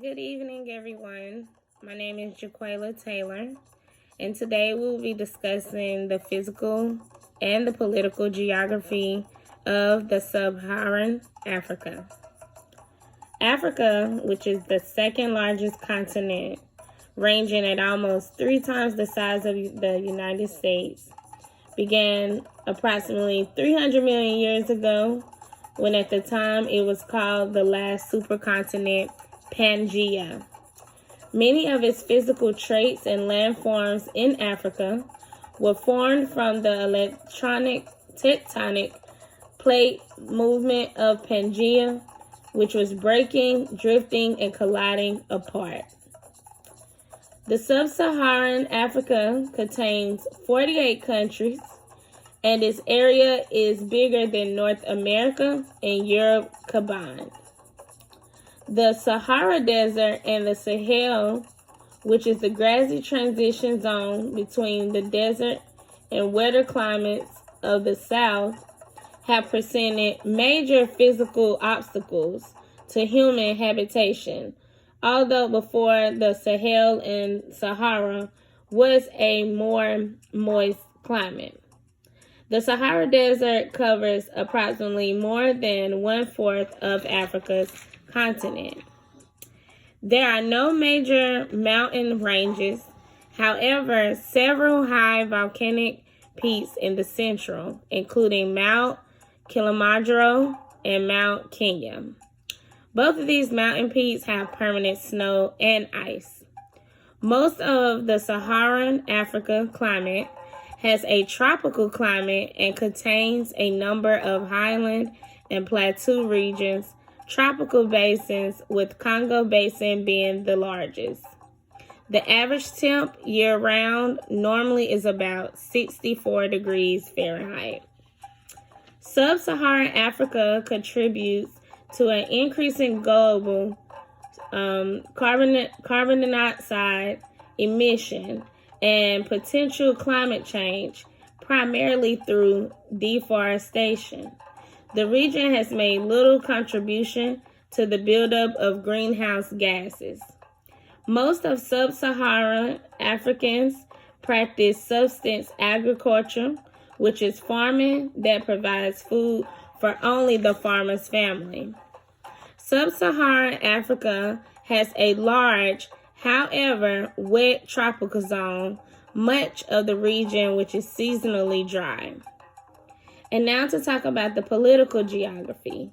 Good evening, everyone. My name is Jaquela Taylor, and today we will be discussing the physical and the political geography of the Sub-Saharan Africa. Africa, which is the second largest continent, ranging at almost 3 times the size of the United States, began approximately 300 million years ago, when at the time it was called the last supercontinent, Pangaea. Many of its physical traits and landforms in Africa were formed from the electronic tectonic plate movement of Pangaea, which was breaking, drifting, and colliding apart. The Sub-Saharan Africa contains 48 countries, and its area is bigger than North America and Europe combined. The Sahara Desert and the Sahel, which is the grassy transition zone between the desert and wetter climates of the south, have presented major physical obstacles to human habitation, although before the Sahel and Sahara was a more moist climate. The Sahara Desert covers approximately more than 1/4 of Africa's continent. There are no major mountain ranges. However, several high volcanic peaks in the central, including Mount Kilimanjaro and Mount Kenya. Both of these mountain peaks have permanent snow and ice. Most of the Saharan Africa climate has a tropical climate and contains a number of highland and plateau regions, tropical basins, with Congo Basin being the largest. The average temp year-round normally is about 64 degrees Fahrenheit. Sub-Saharan Africa contributes to an increasing global carbon dioxide emission and potential climate change, primarily through deforestation. The region has made little contribution to the buildup of greenhouse gases. Most of sub-Saharan Africans practice subsistence agriculture, which is farming that provides food for only the farmer's family. Sub-Saharan Africa has a large, however, wet tropical zone, much of the region which is seasonally dry. And now to talk about the political geography.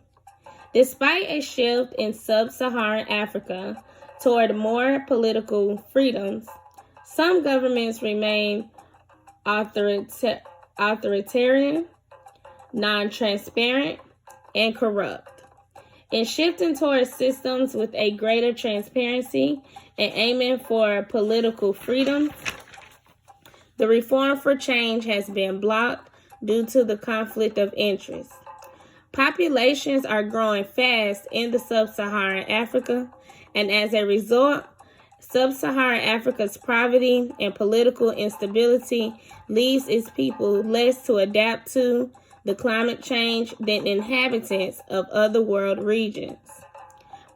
Despite a shift in sub-Saharan Africa toward more political freedoms, some governments remain authoritarian, non-transparent, and corrupt. In shifting towards systems with a greater transparency and aiming for political freedom, the reform for change has been blocked due to the conflict of interest. Populations are growing fast in the sub-Saharan Africa, and as a result, sub-Saharan Africa's poverty and political instability leaves its people less to adapt to the climate change than inhabitants of other world regions.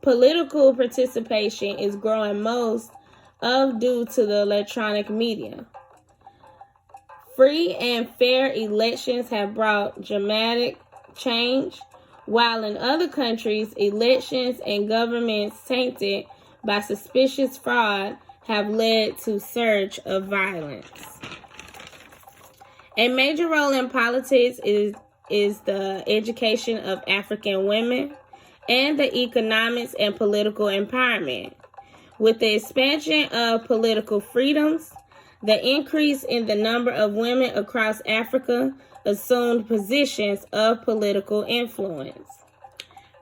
Political participation is growing most of due to the electronic media. Free and fair elections have brought dramatic change, while in other countries, elections and governments tainted by suspicious fraud have led to surge of violence. A major role in politics is the education of African women and the economics and political empowerment. With the expansion of political freedoms, the increase in the number of women across Africa assumed positions of political influence.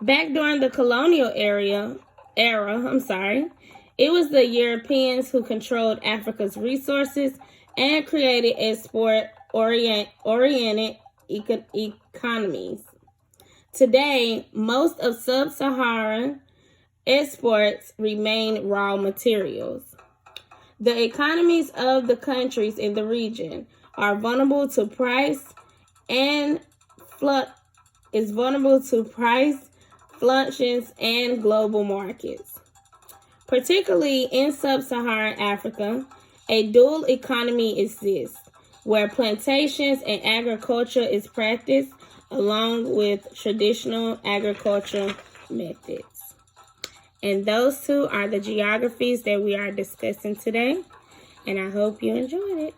Back during the colonial era, it was the Europeans who controlled Africa's resources and created export-oriented economies. Today, most of sub-Saharan exports remain raw materials. The economies of the countries in the region are vulnerable to price fluctuations and global markets. Particularly in Sub Saharan Africa, a dual economy exists where plantations and agriculture is practiced along with traditional agricultural methods. And those two are the geographies that we are discussing today, and I hope you enjoyed it.